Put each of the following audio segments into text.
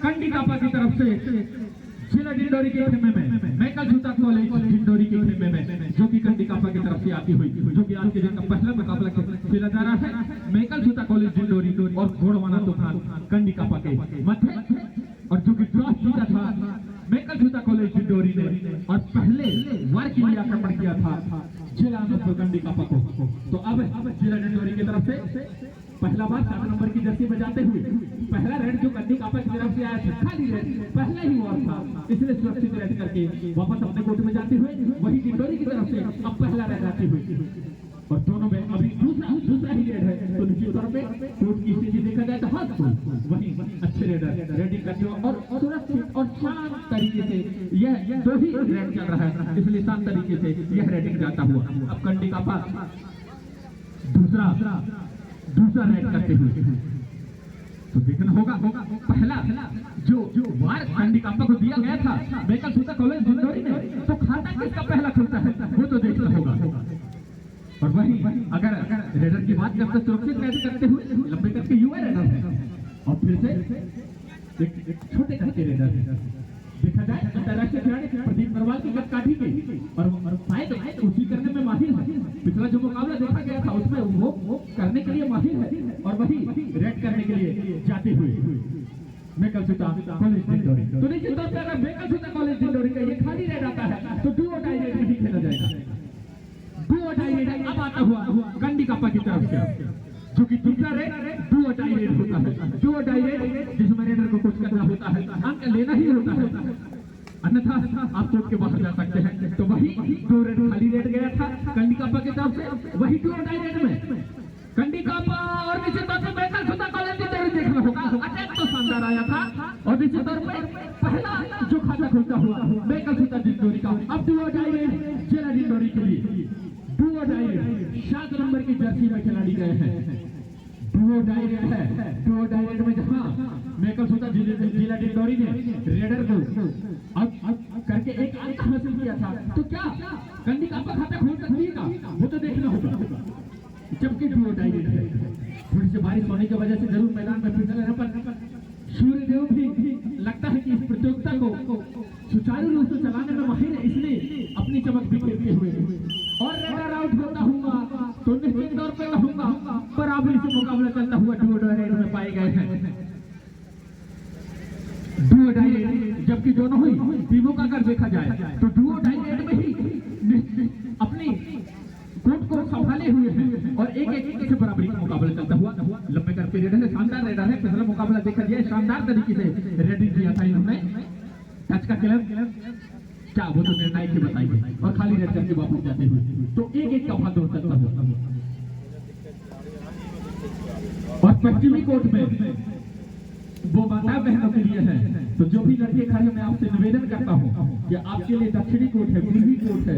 कंडी कापा की तरफ से जिला डिंडोरी के खेमे में मैकल जूता कॉलेज डिंडोरी के खेमे में जो कि कंडी कापा की तरफ से आती हुई जो कि आज के दिन का पहला मुकाबला खेला जा रहा है मैकल जूता कॉलेज डिंडोरी और घोड़वाना तूफान कंडी कापा के मध्य और जो कि टॉस जीता था मैकल जूता कॉलेज डिंडोरी ने और पहले वार के लिए आक्रमण किया था जिला कंडी कापा को। तो अब जिला डिंडोरी की तरफ से पहला बार 7 नंबर की जर्सी बजाते हुए पहला रेड जो कंडी कापा की तरफ से आया था खाली रेड पहला ही वार था इसलिए सुरक्षित रेड करके वापस अपने कोर्ट में जाते हुए वही डिंडोरी की तरफ से अब पहला रेड आती हुई और दोनों में अभी दूसरा ही रेड है। तो निश्चित तौर पे कोर्ट की स्थिति देखा जाए तो हाथ वही अच्छे रेडर रेडिंग करते हो और सुरक्षित और शांत तरीके से यह दो ही रेड चल रहा है इसलिए शांत तरीके से यह रेडिंग जाता हुआ अब कंडी कापा दूसरा रेड करते हुए तो देखना होगा पहला जो वार कंडी कापा को दिया गया था मैकल जूता कॉलेज डिंडोरी ने तो खाता किसका पहला खुलता है वो तो देखना होगा। और वही अगर रेडर की बात करते सुरक्षित रेड करते हुए लंबे कद के युवा रेडर है और फिर से एक छोटे कद के रेडर है देखा जाए अंतरराष्ट्रीय खिलाड़ी प्रदीप नरवाल की कद काठी के और शायद उसी करने में माहिर है। पिछला जो मुकाबला देखा गया था उसमें वो करने के लिए माहिर है और वही रेड करने के लिए जाते हुए मैकल जूता कॉलेज डिंडोरी। तो निश्चित तौर पर अगर मैकल जूता कॉलेज डिंडोरी का ये खाली रेड आता है तो डू और डाई रेड नहीं खेला जाएगा। डू और डाई रेड अब आता हुआ कंडी कापा की तरफ से जो कि दूसरा रेड डू और डाई रेड होता है। डू और डाई रेड जिसमें रेडर को कुछ करना होता है अंक लेना ही होता है अन्यथा आप कोर्ट के बाहर जा सकते हैं। तो वही दो रेड खाली रेड गया था कंडी कापा की तरफ से वही डू और डाई रेड में कंडी कापा और निश्चित तौर पर मैकल जूता कॉलेज डिंडोरी देखना होगा। अटैक तो शानदार आया था और निश्चित तौर पर पहला जो खाता खुलता हुआ मैकल जूता डिंडोरी का अब डू और डाई रेड जिला डिंडोरी के लिए डू और डाई रेड 7 नंबर की जर्सी में खिलाड़ी गए हैं। डू और डाई रेड है डू और डाई रेड में जहां मैकल जूता जिला डिंडोरी ने रेडर को अब करके एक अंक हासिल किया था तो क्या कंडी कापा खाता खोल सकती है का वो तो देखना होगा। जबकि डू और डाई रेड है थोड़ी सी बारिश होने की वजह से जरूर मैदान में फिसलने पर सूर्यदेव भी लगता है कि इस प्रतियोगिता को सुचारू रूप से चलाने में माहिर है इसलिए अपनी चमक बिखेरते हुए और रेडर आउट होता हुआ तो निश्चित तौर पर कहूंगा बराबरी से मुकाबला चलता हुआ डू और डाई रेड में पाए गए हैं। डू और डाई रेड जबकि दोनों ही टीमों का अगर देखा जाए तो डू और डाई रेड में ही अपनी कोर्ट को संभाले हुए हैं और एक से बराबरी का मुकाबला चलता हुआ लंबे कर के रेडर है शानदार रेडर है। पिछला मुकाबला देखा जाए शानदार तरीके से रेडिंग किया था इन्होंने टच का क्लब क्या वो तो निर्णायक ही बताएंगे और खाली रेड करके वापस जाते हुए तो एक का भाग दौड़ चलता हुआ और पश्चिमी कोर्ट में वो माता बहनों के लिए है। तो जो भी लड़के खड़े मैं आपसे निवेदन करता हूँ कि आपके लिए दक्षिणी कोर्ट है पूर्वी कोर्ट है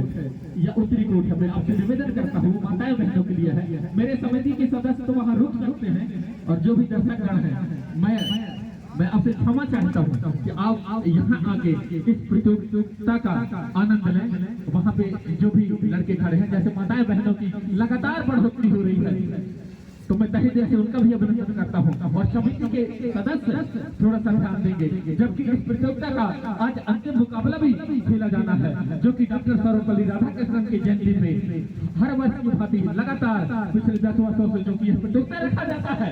या उत्तरी कोर्ट है मैं आपसे निवेदन करता हूँ माताएं बहनों के लिए है। मेरे समिति के सदस्य तो वहाँ रुक सकते हैं और जो भी दर्शकगण है मैं आपसे क्षमा चाहता हूँ कि आप यहाँ आके इस प्रतियोगिता का आनंद लें। वहाँ पे जो भी लड़के खड़े हैं जैसे माताएं बहनों की लगातार बढ़ोतरी हो रही है तो मैं तहे दिल से उनका भी अभिनंदन करता हूँ और समिति के सदस्य थोड़ा सा ध्यान देंगे जबकि इस प्रतियोगिता का आज अंतिम मुकाबला भी खेला जाना है जो कि डॉक्टर सर्वपल्ली राधाकृष्णन की जयंती में हर वर्ष की भांति लगातार पिछले 10 वर्षों से जो कि यह प्रतियोगिता रखा जाता है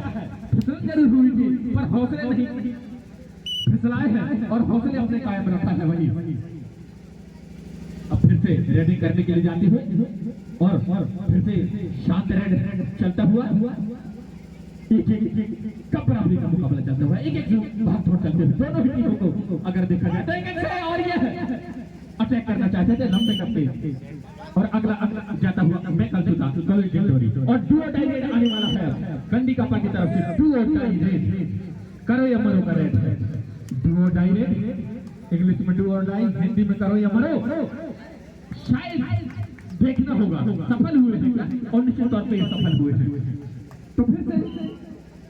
फिसलन जरूर हुई थी पर हौसले नहीं फिसलाए हैं और हौसले अपने कायम रखा है वही अब फिर से रेडिंग करने के लिए जाती हुई और फिर से शांत रेड चलता हुआ एक कप बराबरी का मुकाबला चलता हुआ एक भाग छोड़ चलते हुए दोनों ही टीमों को अगर देखा जाए तो एक और ये अटैक करना चाहते थे लंबे कप और अगला जाता हुआ मैकल जूता कॉलेज डिंडोरी और डू और डाई रेड आने वाला है कंडी कापा की तरफ से डू और डाई रेड करो या मरो का रेड है डू और डाई रेड इंग्लिश में डू और डाई हिंदी में करो या मरो शायद देखना होगा सफल हुए हैं और निश्चित तौर पे सफल हुए हैं। तो फिर से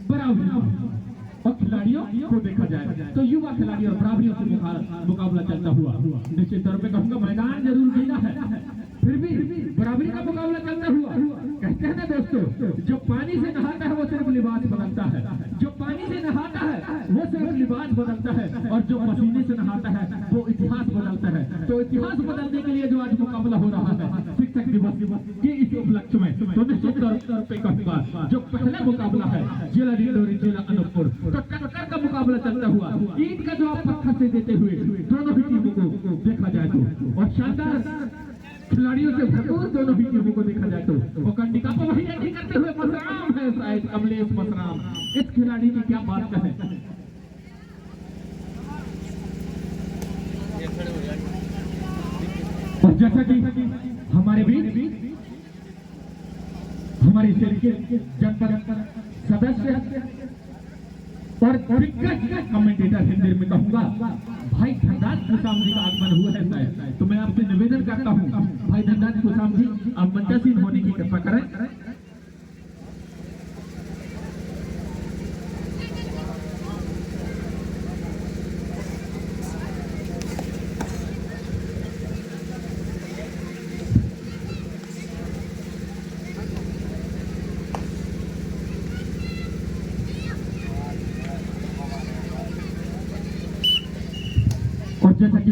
बराबरी और खिलाड़ियों को देखा जाए तो युवा खिलाड़ी और बराबरियों से मुकाबला चलता हुआ निश्चित तौर पे कहूंगा मैदान जरूर गीला है फिर भी बराबरी का मुकाबला चलता हुआ कहते हैं ना दोस्तों जो पानी से नहाता है वो सिर्फ लिबास बदलता है, जो पानी से नहाता है वो सिर्फ लिबास बदलता है, और जो पसीने से नहाता है वो इतिहास बदलता है। तो इतिहास बदलने के लिए जो आज मुकाबला हो रहा है शिक्षक दिवस के इस उपलक्ष्य में, तो निश्चित तौर पे कहूंगा जो पहला मुकाबला है जिला डिंडोरी जिला अनूपपुर, तो टक्कर का मुकाबला चलता हुआ ईद का जवाब पत्थर से देते हुए दोनों ही टीमों को देखा जाए तो, और शानदार खिलाड़ियों से भरपूर दोनों ही टीमों को देखा जाए तो, और कंडिका को वही एंट्री करते हुए मसराम है शायद कमलेश मसराम, इस खिलाड़ी की क्या बात कहें। और जैसा कि हमारे बीच हमारी जनपद सदस्य और कमेंटेटर हिंदी में कहूंगा भाई धनराज कुशाम जी का आगमन हुआ है शायद, तो मैं आपसे निवेदन करता हूं भाई धनराज कुशाम जी आप मंचासीन होने की कृपा करें। और जैसा कि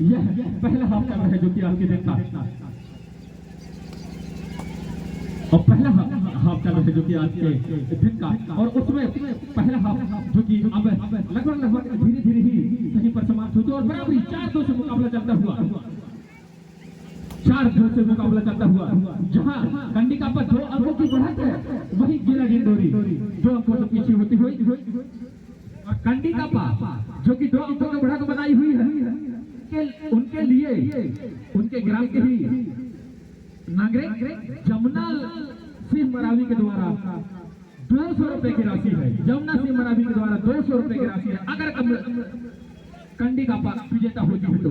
यह पहला हाफ चल रहा है जो कि आपके देखा, और पहला हाफ चल रहा है जो कि आज के दिन का, और उसमें पहला हाफ जो कि अब लगभग धीरे धीरे ही कहीं पर समाप्त होती है, और बराबरी 4-2 से मुकाबला चलता हुआ 4-2 से मुकाबला चलता हुआ, जहां कंडिका पर 2 अंकों की बढ़त है वही जिला डिंडोरी 2 अंकों से पीछे होती हुई, और कंडिका पा जो कि 2 अंकों की बढ़त बनाई हुई है कि उनके लिए उनके ग्राम के ही नागरिक जमुना सिंह मरावी के द्वारा 200 रुपए की राशि है, जमुना सिंह मरावी के द्वारा 200 रुपए की राशि है अगर कंडिका पा विजेता होती है तो।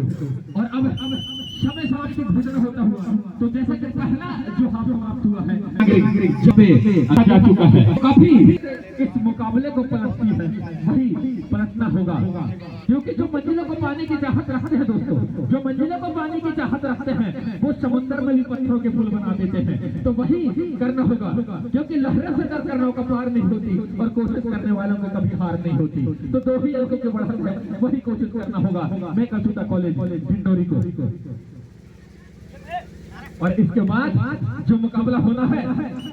और अब समय समाप्ति घोषणा होता हुआ, तो जैसा कि पहला जो हाफ समाप्त हुआ है जा चुका है, काफी इस मुकाबले को पलटती है वही पलटना होगा, क्योंकि जो मंजिलों को पाने की चाहत रखते हैं दोस्तों, जो मंजिलों को पाने की चाहत रखते हैं वो समुद्र में भी पत्थरों के पुल बना देते हैं, तो वही करना होगा, क्योंकि लहरों से डर कर नौका पार नहीं होती और कोशिश करने वालों को कभी हार नहीं होती, तो 2 ही अंकों की बढ़त है वही कोशिश करना होगा मैं कसूता कॉलेज डिंडोरी को। और इसके बाद जो मुकाबला होना है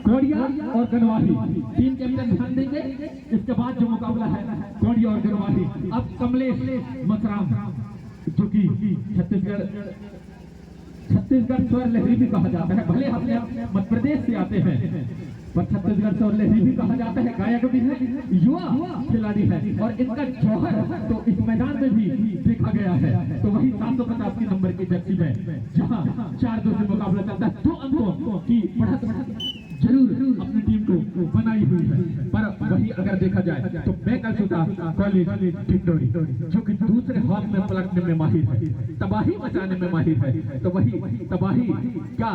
कोडिया और गनवाही, टीम कैप्टन ध्यान देंगे, इसके बाद जो मुकाबला है कोडिया और गनवाही, अब कमलेश मसराम जो कि छत्तीसगढ़ स्वर लहरी भी कहा जाता है, भले हम मध्य प्रदेश से आते हैं पर छत्तीसगढ़ स्वर लहरी भी कहा जाता है, गायक भी है, युवा खिलाड़ी है, और इनका जौहर तो इस मैदान में भी देखा गया है, तो वही 750 नंबर की जर्सी में जहां 4-2 से मुकाबला चलता है, 2 अंकों की बढ़त जरूर अपनी टीम को बनाई हुई है, पर वही अगर देखा जाए तो मैं कल सुबह कॉलेज डिंडोरी जो कि दूसरे हाफ में पलटने में माहिर है, तबाही मचाने में माहिर है, तो वही तबाही क्या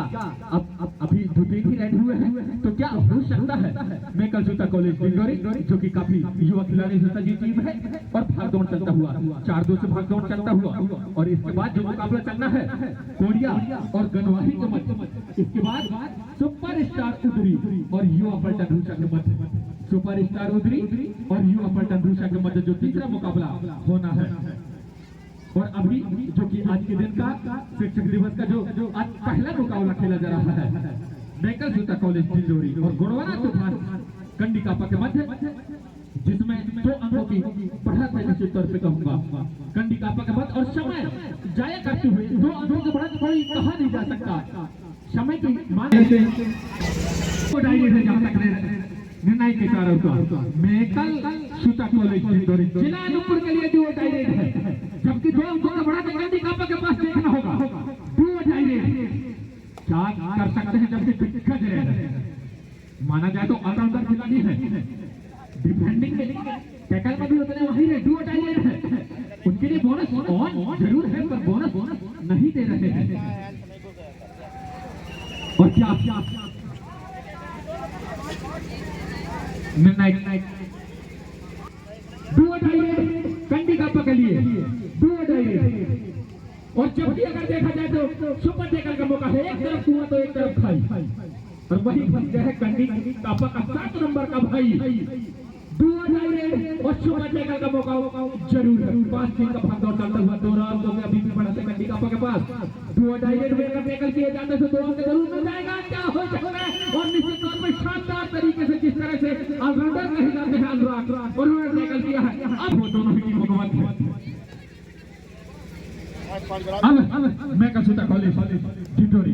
अब अभी द्वितीय ही रेड हुए हैं, तो क्या हो सकता है मैं कल सुबह कॉलेज डिंडोरी जो कि काफी युवा खिलाड़ी से सजी टीम है, और भागदौड़ चलता हुआ 4-2 से भागदौड़ चलता हुआ, और इसके बाद जो मुकाबला चलना है कोडिया और गनवाही के मध्य, इसके बाद सुपर स्टार उदरी और युवा पलटन रूसा के मध्य, सुपर स्टार उदरी और युवा पलटन रूसा के मध्य जो तीसरा मुकाबला होना है, और अभी जो कि आज के दिन का शिक्षक दिवस का जो आज पहला मुकाबला खेला जा रहा है मेकल जूता कॉलेज डिंडोरी और गुणवाना तूफान कंडिका के मध्य, जिसमें 2 अंकों की बढ़त है निश्चित तौर पे कहूंगा कंडिका के मध्य, और समय जाया करते हुए 2 अंकों की बढ़त बड़ी कहा नहीं जा सकता, समय की मांग से डायरेक्ट है जहां तक निर्णय के कारण का मेकल जूता कॉलेज डिंडोरी जिला अनूपपुर के लिए जो डायरेक्ट है, जबकि 2 अंकों का बढ़त कंडिका के पास देखना होगा, 2 डायरेक्ट क्या कर सकते हैं, जबकि दिक्कत है माना जाए तो ऑलराउंडर खिलाड़ी है, डिफेंडिंग में टैकल में भी उतने माहिर है, 2 डायरेक्ट है, उनके लिए बोनस ऑन जरूर है पर बोनस नहीं दे रहे हैं, और क्या निर्णायक 2 डायरेक्ट कंडिका के लिए 2 डायरेक्ट, और जब भी अगर देखा जाए तो सुपर टैकल का मौका है, एक तरफ कुआं तो एक तरफ खाई, और वही बन गया है कंडी कापा का 7 नंबर का भाई डुओ डायरेक्ट और सुपर टैकल का मौका जरूर है। 5 टीम का भागदौड़ चलता हुआ 2 राउंड तो अभी भी बड़ा से कंडी कापा के पास डुओ डायरेक्ट वेकर टैकल किए जाने से 2 अंक जरूर मिल जाएगा। क्या हो सकता है और निश्चित तौर पर शानदार तरीके से जिस तरह से ऑलराउंडर कहे जाते हैं अनुराग और उन्होंने टैकल किया है। अब वो दोनों ही टीमों को मत अब मैं कसूता कॉलेज डिटोरी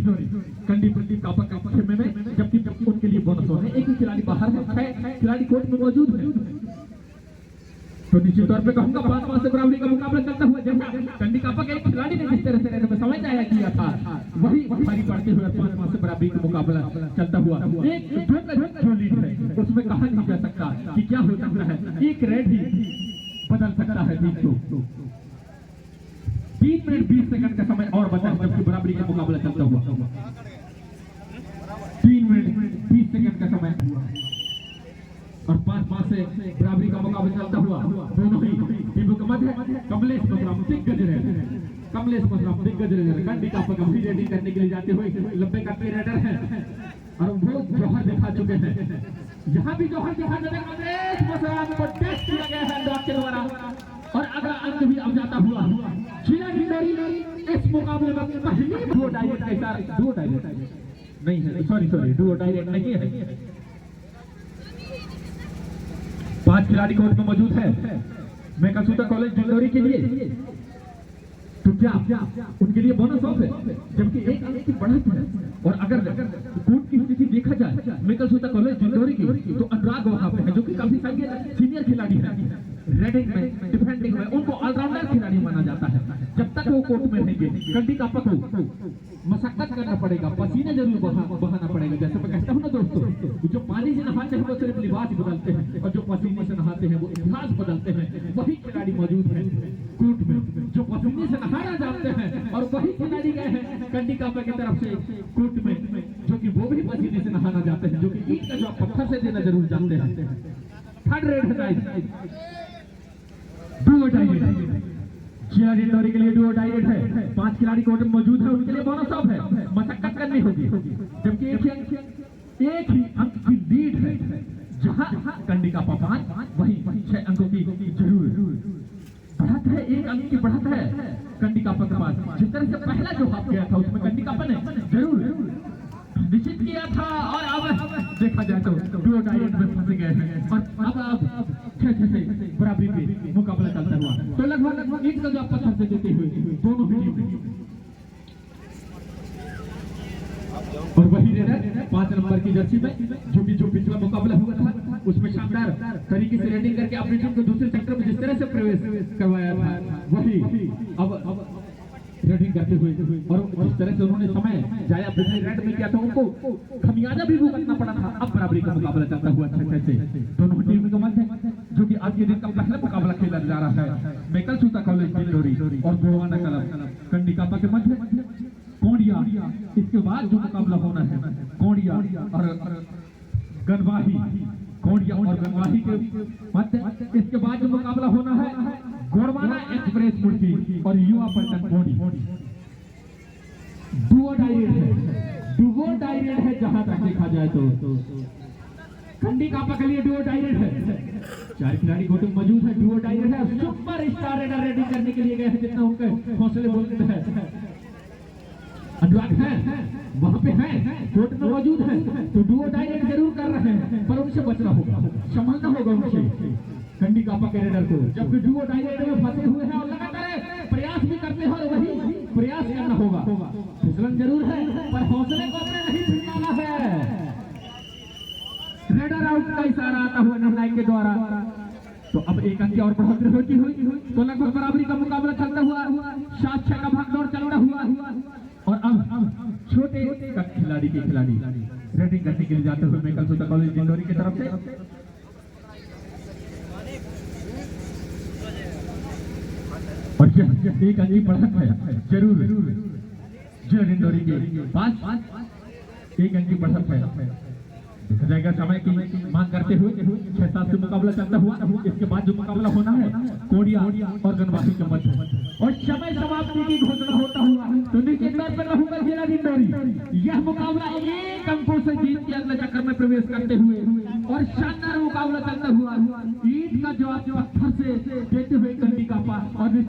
कंडी प्रदीप कापा का खेमे में जबकि उनके लिए बोनस है। एक ही खिलाड़ी बाहर है, 6 खिलाड़ी कोर्ट में मौजूद है। तो निश्चित तौर पे कहूंगा 5 से बराबरी का मुकाबला चलता हुआ जैसा कंडी कापा के एक खिलाड़ी ने जिस तरह से में समझ आया किया था वही भारी पड़ते हुए 5 से बराबरी का मुकाबला चलता हुआ एक दो का जो लीड है उसमें कहा नहीं जा सकता कि क्या हो सकता है। एक रेड ही बदल सकता है टीम को। 3 मिनट 20 सेकंड का समय और बचा है जबकि बराबरी का मुकाबला चलता हुआ 3 मिनट 20 सेकंड का समय और 5 से बराबरी का मुकाबला चलता हुआ दोनों ही टीमों के मध्य कमलेश मसराम दिग्गज रहे कंडी कापा का भी रेडिंग करने के लिए जाते हुए लंबे का रेडर है और वो जौहर दिखा चुके हैं। यहाँ भी जौहर दिखा कमलेश मसराम को टेस्ट किया गया है अनुराग के द्वारा और अगला अंक भी अब जाता हुआ जिला डिंडोरी इस मुकाबले में पहली डुओ डायरेक्ट के साथ डुओ डायरेक्ट नहीं है, सॉरी डुओ डायरेक्ट नहीं है। 5 खिलाड़ी कोर्ट में मौजूद है मैं कसूता कॉलेज डिंडोरी के लिए। तो क्या उनके लिए बोनस ऑफ है जबकि एक अंक की बढ़त है और अगर कोर्ट की स्थिति देखा जाए मैं कसूता कॉलेज डिंडोरी की तो अनुराग वहां पे है जो कि काफी सीनियर खिलाड़ी है। रेडिंग में डिफेंडिंग में उनको ऑलराउंडर खिलाड़ी माना जाता है। जब तक वो कोर्ट में रहेंगे कंडी कापा को मशक्कत करना पड़ेगा, पसीने जरूर बहाना पड़ेगा। जैसे मैं कहता हूँ ना दोस्तों, जो पानी से नहाते हैं वो सिर्फ लिबास बदलते हैं और जो पसीने से नहाते हैं वो इतिहास बदलते हैं। वही खिलाड़ी मौजूद है कोर्ट में जो पसीने से नहाना जानते हैं और वही खिलाड़ी गए हैं कंडी कापा की तरफ से कोर्ट में जो कि वो भी पसीने से नहाना जाते हैं, जो कि ईंट का जवाब पत्थर से देना जरूर जानते हैं। थर्ड रेड है डुओ डायरेक्ट जिला डिंडोरी के लिए डुओ डायरेक्ट है। 5 खिलाड़ी कोर्ट में मौजूद है उनके लिए बोनस ऑफ है, मशक्कत करनी होगी जबकि एक ही अंक की लीड है। जहां कंडी कापा 5 वही 6 अंकों की जरूर बढ़त है, 1 अंक की बढ़त है कंडी कापा के पास। जिस तरह से पहला जो हाफ गया था उसमें कंडी कापा ने जरूर निश्चित किया था और अब देखा जाए तो डुओ डायरेक्ट में फंस गए हैं और अब 6 से बराबरी पे मुकाबला चलता हुआ तो लगभग 1 का जवाब पत्थर से देते हुए दोनों ही टीम और वही रेडर 5 नंबर की जर्सी में जो पिछला मुकाबला हुआ था उसमें शानदार तरीके से रेडिंग करके अपनी टीम को दूसरे सेक्टर में जिस तरह से प्रवेश करवाया था वही अब रेडिंग करते हुए और जिस तरह से उन्होंने समय जाया पिछले रेड में किया था उनको खमियाजा भी भुगतना पड़ा था। अब बराबरी का मुकाबला चलता हुआ 6 से दोनों टीम के मध्य जो कि आज के दिन का पहला मुकाबला खेला जा रहा है मेकल सूता कॉलेज डिंडोरी और गोवाना क्लब कंडी कापा के मध्य कोडिया। इसके बाद जो मुकाबला होना है कोडिया और गनवाही, कोडिया और गनवाही के मध्य इसके बाद जो मुकाबला होना है गोरवाना एक्सप्रेस मुर्गी और युवा पलटन कोडी। डुओ डायरेक्ट है जहां तक देखा जाए तो कंडी कापा के लिए डुओ डायरेक्ट है। 4 खिलाड़ी कोर्ट में मौजूद है, डुओ डायरेक्ट है। सुपर स्टार रेडर रेडिंग करने के लिए गए हैं जितना उनके हौसले बोलते हैं। अनुराग है वहां पे है कोर्ट में मौजूद है तो डुओ डायरेक्ट जरूर कर रहे हैं पर उनसे बचना होगा, संभलना होगा उनसे कंडी कापा के रेडर को। जबकि डुओ डायरेक्ट में फंसे हुए हैं और लगातार प्रयास भी करते हैं और वही प्रयास करना होगा। फिसलन जरूर है पर हौसले को अपने नहीं फिसलाना है। रेडर आउट का इशारा आता हुआ निर्णायक के द्वारा तो अब 1 अंक की और बढ़ोतरी होती हुई तो लगभग बराबरी का मुकाबला चलता हुआ 7-6 का भागदौड़ चल रहा हुआ और अब छोटे खिलाड़ी के खिलाड़ी रेडिंग करने के लिए जाते हुए मेकल सूता कॉलेज डिंडोरी की तरफ से और 1 अंक की बढ़त है जरूर जिला डिंडोरी के 5 1 अंक की बढ़त है। देखा जाएगा समय की मांग करते हुए 6-7 से मुकाबला चलता हुआ इसके बाद जो मुकाबला होना है कोडिया और गनवाही के मध्य और समय समाप्ति की घोषणा होता हुआ तो निश्चित तौर पर रहूंगा जिला डिंडोरी। यह मुकाबला 1 अंकों से जीत के अगले चक्कर में प्रवेश करते हुए और शानदार मुकाबला चलता हुआ ईंट का जवाब पत्थर से देते हुए कंडी का पास और